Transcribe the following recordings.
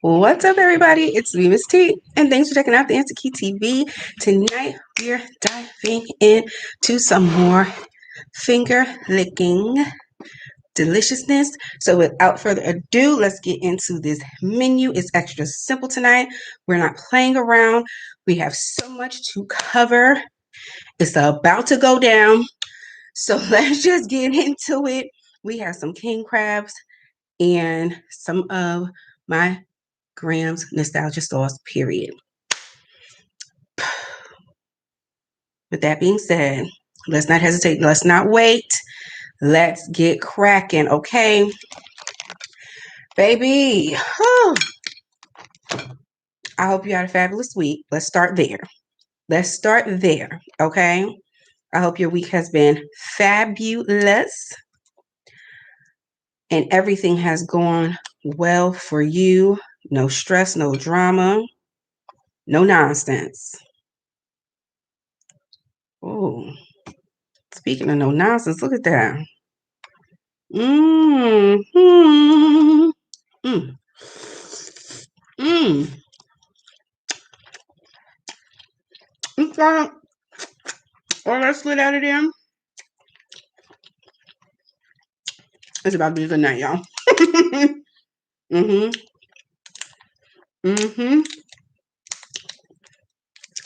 What's up, everybody? It's me, Miss T, and thanks for checking out the Answer Key TV. Tonight, we're diving into some more finger licking deliciousness. So, without further ado, let's get into this menu. It's extra simple tonight. We're not playing around. We have so much to cover. It's about to go down. So, let's just get into it. We have some king crabs and some of my Graham's nostalgia sauce, period. With that being said, let's not hesitate. Let's not wait. Let's get cracking, okay? Baby, I hope you had a fabulous week. Let's start there. Okay? I hope your week has been fabulous and everything has gone well for you. No stress, no drama, no nonsense. Oh, speaking of no nonsense, look at that. Mm. Mm. It's got all that slid out of there. It's about to be a good night, y'all.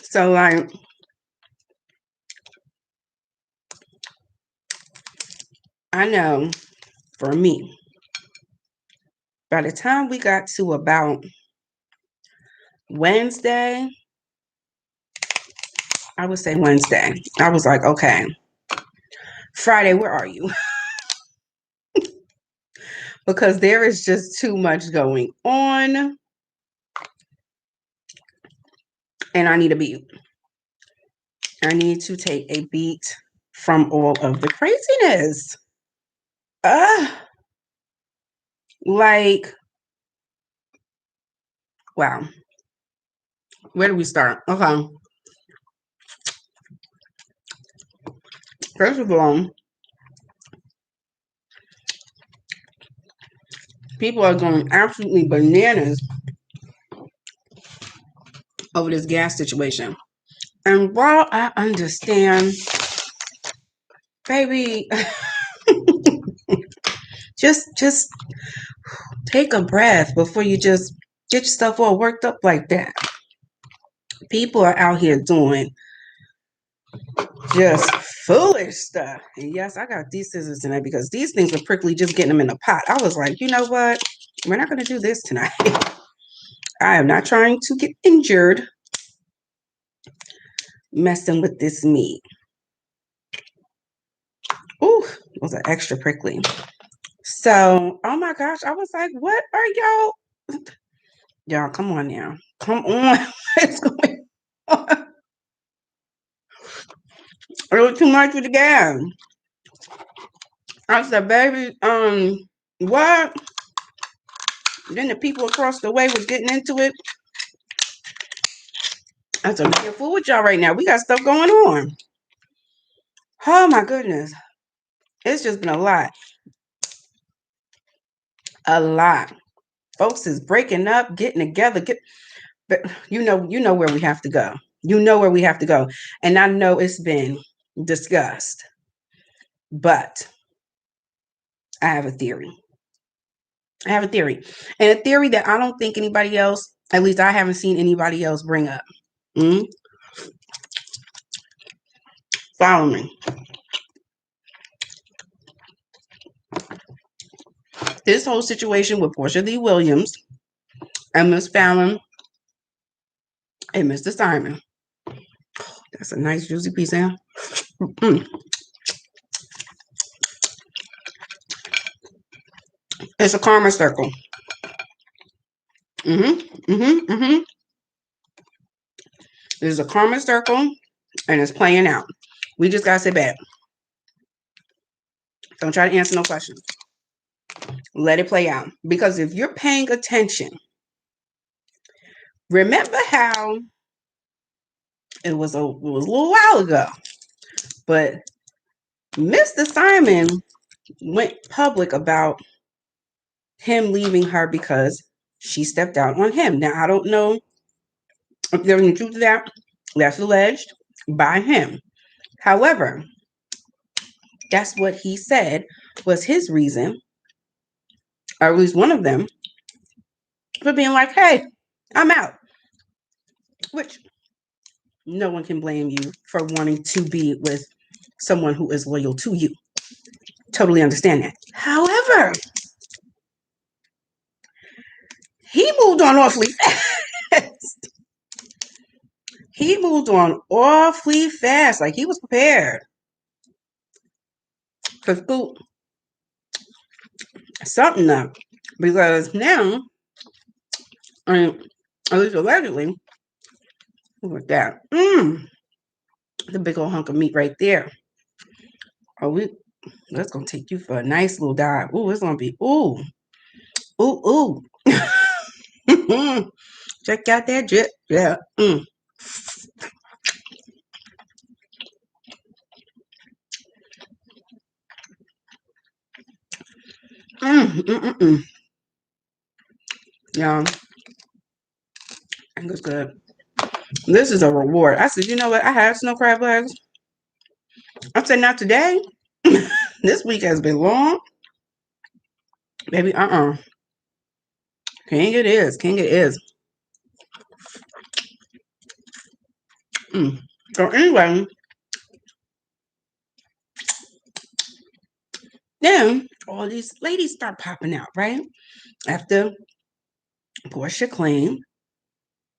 So, like, I know for me, by the time we got to about Wednesday, I would say Wednesday, I was like, okay, Friday, where are you? Because there is just too much going on. And I need a beat. I need to take a beat from all of the craziness. Like, wow. Where do we start? Okay. First of all, people are going absolutely bananas over this gas situation. And while I understand, baby, just take a breath before you just get yourself all worked up like that. People are out here doing just foolish stuff. And yes, I got these scissors tonight because these things were prickly just getting them in the pot. I was like, you know what? We're not going to do this tonight. I am not trying to get injured messing with this meat. Ooh, those are extra prickly. So, oh my gosh, I was like, what are y'all? Y'all, come on now. Come on. What's going on? It was too much with the gas. I said, baby, what? Then the people across the way was getting into it. I said, be careful with y'all right now. We got stuff going on. Oh my goodness. It's just been a lot. A lot. Folks is breaking up, getting together, but you know where we have to go. You know where we have to go. And I know it's been discussed. But I have a theory. And a theory that I don't think anybody else, at least I haven't seen anybody else bring up. Follow me. This whole situation with Portia Lee Williams and Miss Fallon and Mr. Simon. That's a nice juicy piece, huh? It's a karma circle. There's a karma circle, and it's playing out. We just gotta sit back. Don't try to answer no questions. Let it play out. Because if you're paying attention, remember how it was a little while ago, but Mr. Simon went public about him leaving her because she stepped out on him. Now, I don't know if there's any truth to that. That's alleged by him. However, that's what he said was his reason, or at least one of them, for being like, hey, I'm out. Which no one can blame you for wanting to be with someone who is loyal to you. Totally understand that. However, he moved on awfully fast. He moved on awfully fast. Like he was prepared to scoop something up. Because now, I mean, at least allegedly, look at that. The big old hunk of meat right there. Oh, that's gonna take you for a nice little dive. Ooh, it's gonna be ooh. Check out that drip. Yeah. Yeah, I think it's good. This is a reward. I said, you know what? I had snow crab legs. I said, not today. This week has been long. Baby, King it is. King it is. So anyway, then all these ladies start popping out, right? After Portia claimed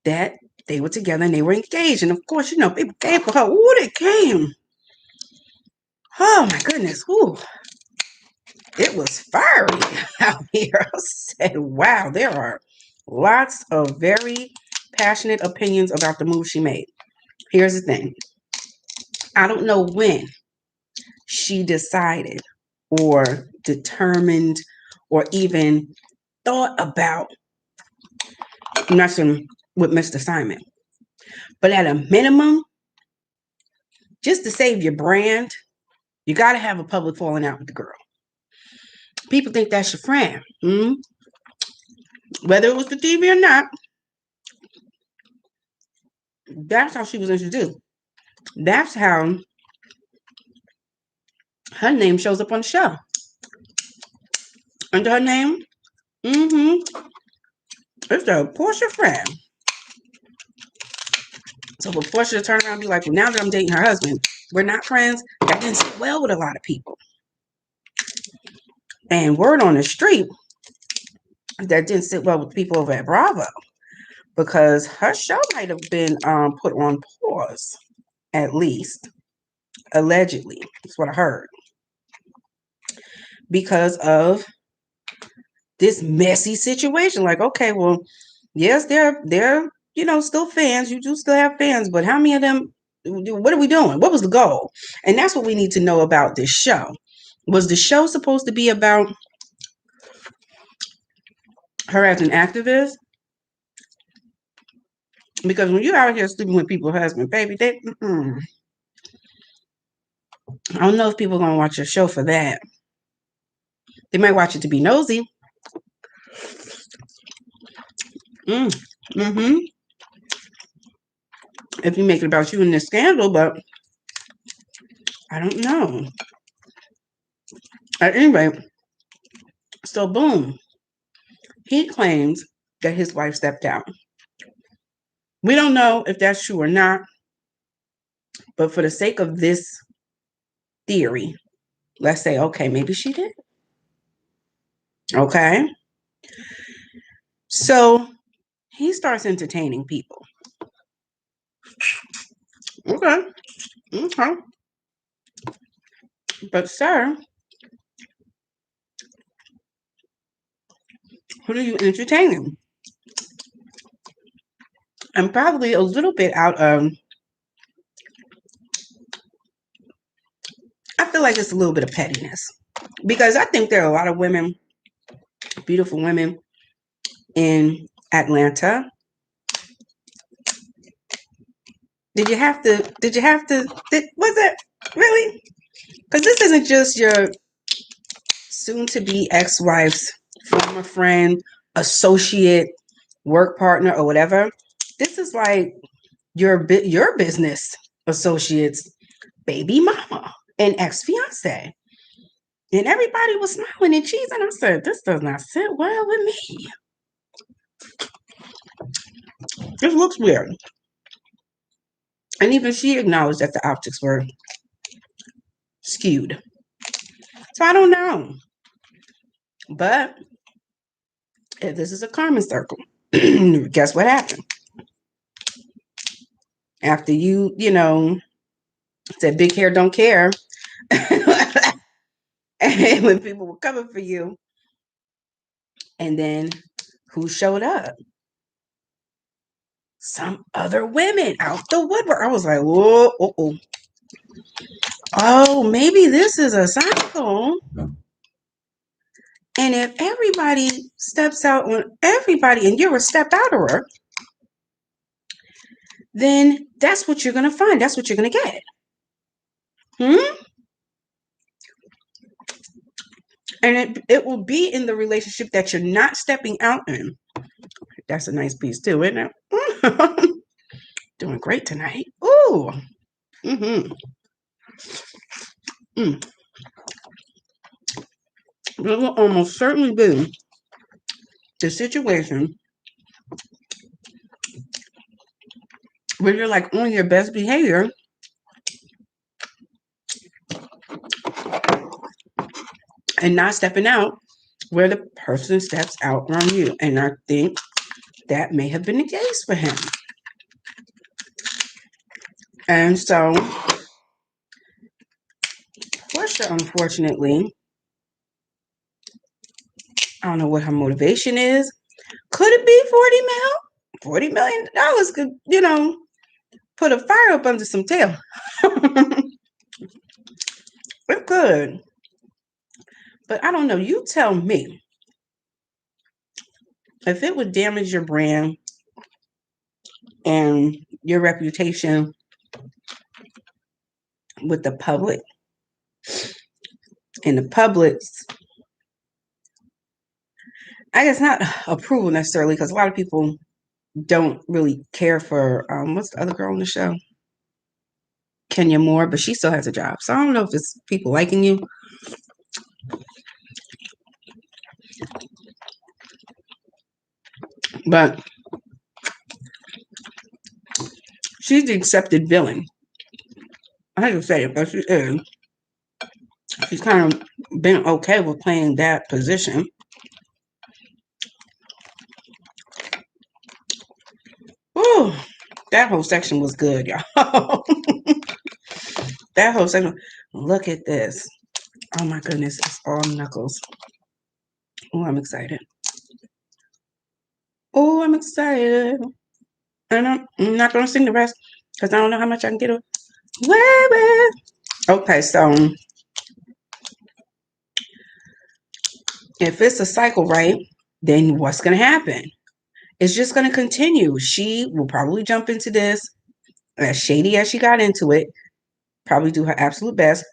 that they were together and they were engaged. And of course, you know, people came for her. Ooh, they came. Oh my goodness. Ooh. It was fiery out here. I said, wow, there are lots of very passionate opinions about the move she made. Here's the thing. I don't know when she decided or determined or even thought about messing with Mr. Simon. But at a minimum, just to save your brand, you got to have a public falling out with the girl. People think that's your friend. Whether it was the TV or not, that's how she was introduced. That's how her name shows up on the show. Under her name, it's a Portia friend. So for Portia to turn around and be like, well, now that I'm dating her husband, we're not friends, that didn't sit well with a lot of people. And word on the street, that didn't sit well with people over at Bravo, because her show might have been put on pause, at least, allegedly. That's what I heard. Because of this messy situation. Like, okay, well, yes, they're still fans. You do still have fans, but how many of them? What are we doing? What was the goal? And that's what we need to know about this show. Was the show supposed to be about her as an activist? Because when you're out here sleeping with people's husbands, baby, I don't know if people are gonna watch your show for that. They might watch it to be nosy. If you make it about you in this scandal, but I don't know. At any rate, so boom, he claims that his wife stepped out. We don't know if that's true or not, but for the sake of this theory, let's say, okay, maybe she did. Okay. So he starts entertaining people. Okay. But sir, who are you entertaining? And probably a little bit out of, I feel like it's a little bit of pettiness. Because I think there are a lot of women, beautiful women in Atlanta. Was it really? Because this isn't just your soon-to-be ex-wife's former friend associate, work partner, or whatever. This is like your business associates, baby mama, and ex-fiance. And everybody was smiling and cheesing. I said, this does not sit well with me. This looks weird. And even she acknowledged that the optics were skewed. So I don't know. But if this is a karma circle, guess what happened? After you said big hair don't care, and when people were coming for you, and then who showed up? Some other women out the woodwork. I was like, whoa, oh, maybe this is a cycle. And if everybody steps out on everybody and you're a step outerer, then that's what you're going to find. That's what you're going to get. And it will be in the relationship that you're not stepping out in. That's a nice piece too, isn't it? Doing great tonight. Ooh. Mm-hmm. It will almost certainly be the situation where you're like on your best behavior and not stepping out where the person steps out on you. And I think that may have been the case for him. And so, Portia, unfortunately, I don't know what her motivation is. Could it be 40 mil? $40 million could, put a fire up under some tail. It could. But I don't know. You tell me. If it would damage your brand and your reputation with the public, and the public's, I guess not approval necessarily, because a lot of people don't really care for, what's the other girl on the show? Kenya Moore, but she still has a job. So I don't know if it's people liking you. But she's the accepted villain. I hate to say it, but she is. She's kind of been okay with playing that position. Ooh, that whole section was good, y'all. That whole section. Look at this. Oh my goodness, it's all knuckles. Oh, I'm excited. Oh, I'm excited. And I'm not going to sing the rest because I don't know how much I can get away with. Okay, so if it's a cycle, right, then what's going to happen? It's just going to continue. She will probably jump into this as shady as she got into it, probably do her absolute best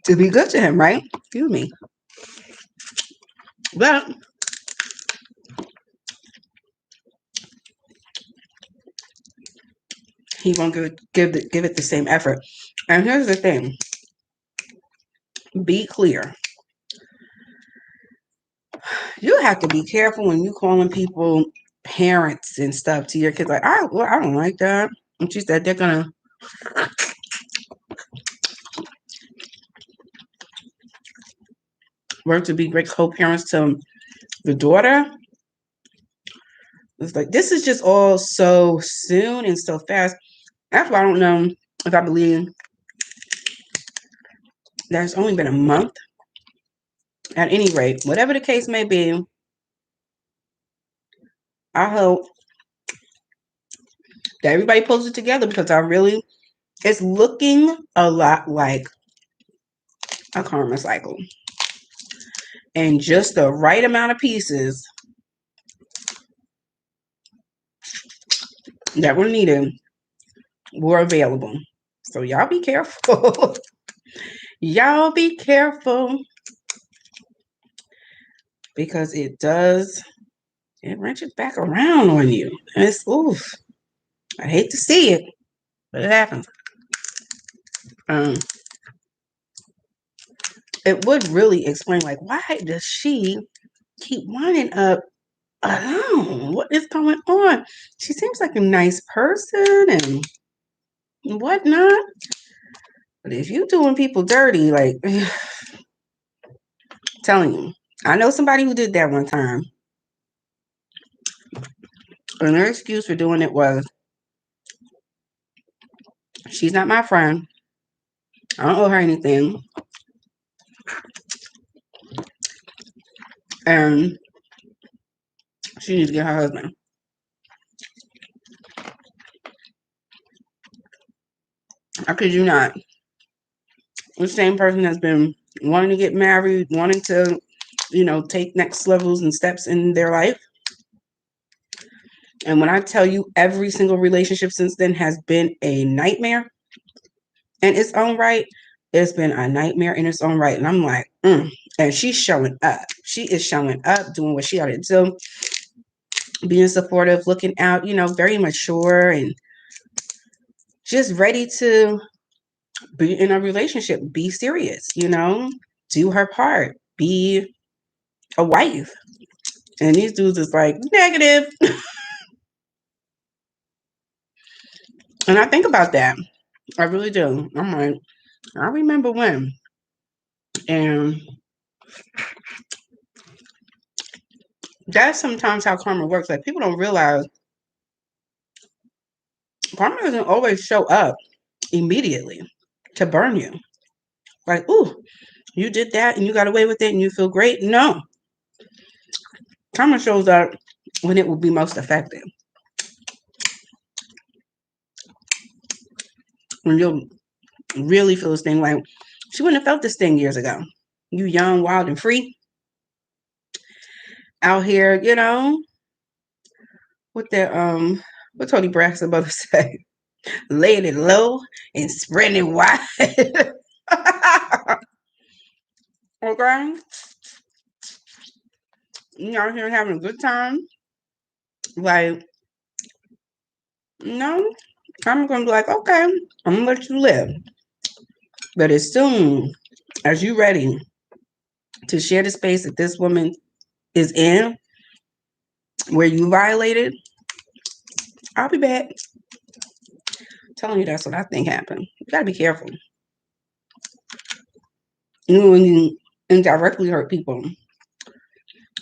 to be good to him, right? Excuse me. But he won't give it the same effort. And here's the thing. Be clear. You have to be careful when you calling people parents and stuff to your kids. Like, I don't like that. And she said they're gonna work to be great co-parents to the daughter. It's like this is just all so soon and so fast. That's why I don't know if I believe there's only been a month. At any rate, whatever the case may be, I hope that everybody pulls it together because it's looking a lot like a karma cycle. And just the right amount of pieces that were needed were available. So y'all be careful. Y'all be careful. because it wrenches back around on you. And it's, oof, I hate to see it, but it happens. Um, it would really explain, like, why does she keep winding up alone? What is going on? She seems like a nice person and whatnot. But if you doing people dirty, like, telling you, I know somebody who did that one time. And their excuse for doing it was, she's not my friend. I don't owe her anything. And she needs to get her husband. I kid you not. The same person has been wanting to get married, wanting to, take next levels and steps in their life. And when I tell you every single relationship since then has been a nightmare in its own right, it's been a nightmare in its own right. And I'm like, And she's showing up. She is showing up, doing what she ought to do, being supportive, looking out, very mature and just ready to be in a relationship, be serious, do her part, be a wife. And these dudes is like, negative. And I think about that. I really do. I'm like, I remember when. And that's sometimes how karma works. Like, people don't realize karma doesn't always show up immediately to burn you. Like, ooh, you did that and you got away with it and you feel great. No. Karma shows up when it will be most effective. When you'll really feel this thing, like, she wouldn't have felt this thing years ago. You young, wild, and free. Out here, with the what Tony Braxton brother say? Laying it low and spreading it wide. Okay? You out here having a good time. Like, no, I'm gonna be like, okay, I'm gonna let you live. But as soon as you're ready to share the space that this woman is in, where you violated, I'll be back. I'm telling you, that's what I think happened. You gotta be careful. When you indirectly hurt people.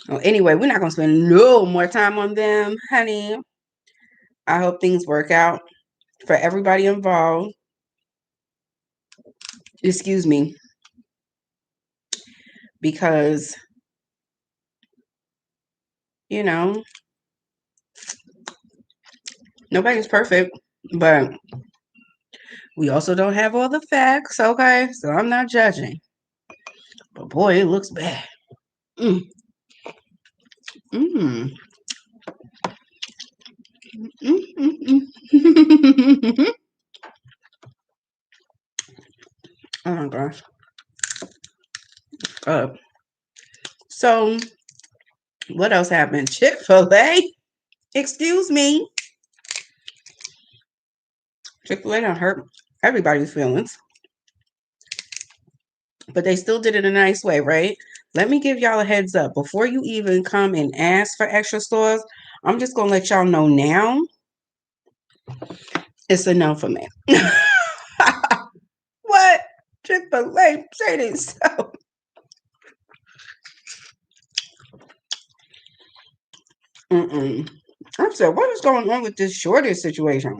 Well, anyway, we're not gonna spend no more time on them, honey. I hope things work out for everybody involved. Excuse me. Because, nobody's perfect, but we also don't have all the facts, okay? So I'm not judging. But boy, it looks bad. Mm. Mm. Oh my gosh. So, what else happened? Chick-fil-A? Excuse me. Chick-fil-A don't hurt everybody's feelings. But they still did it in a nice way, right? Let me give y'all a heads up. Before you even come and ask for extra stores, I'm just going to let y'all know now. It's a no for me. What? Chick-fil-A said it so. I said, what is going on with this shortage situation?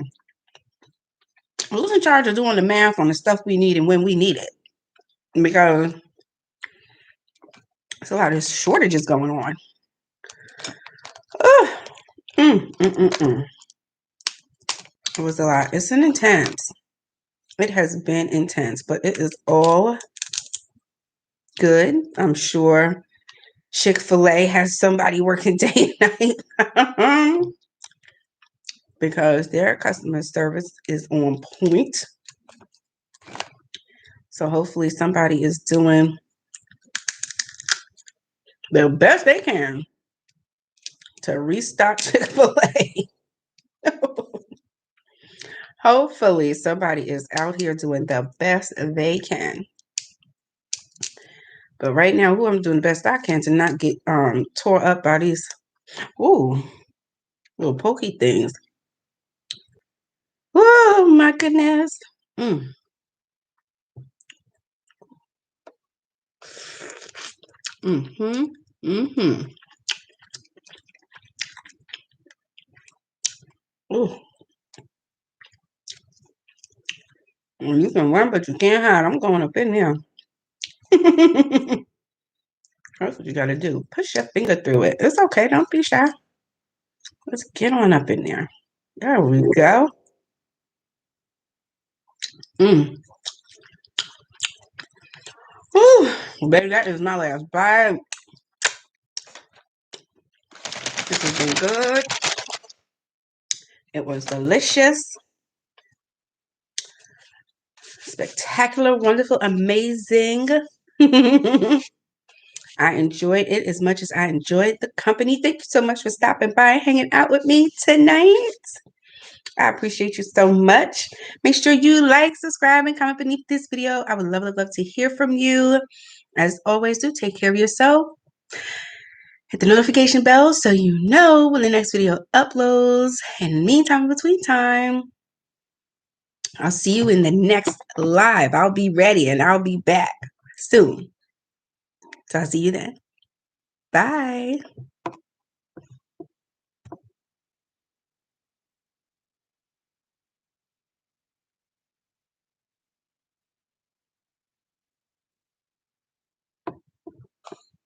Who's in charge of doing the math on the stuff we need and when we need it? Because there's a lot of shortages going on. It was a lot. It's an intense. It has been intense, but it is all good. I'm sure Chick-fil-A has somebody working day and night because their customer service is on point. So hopefully somebody is doing the best they can to restock Chick-fil-A. Hopefully somebody is out here doing the best they can. But right now, I'm doing the best I can to not get tore up by these little pokey things. Oh my goodness. Mm. Mm-hmm. Mm-hmm. Ooh. You can run, but you can't hide. I'm going up in there. That's what you gotta do. Push your finger through it. It's okay. Don't be shy. Let's get on up in there. There we go. Mm. Ooh, baby, that is my last bite. This has been good. It was delicious, spectacular, wonderful, amazing. I enjoyed it as much as I enjoyed the company. Thank you so much for stopping by and hanging out with me tonight. I appreciate you so much. Make sure you like, subscribe, and comment beneath this video. I would love, love, love to hear from you. As always, do take care of yourself. Hit the notification bell so you know when the next video uploads. In the meantime, in between time, I'll see you in the next live. I'll be ready and I'll be back soon. So I'll see you then. Bye.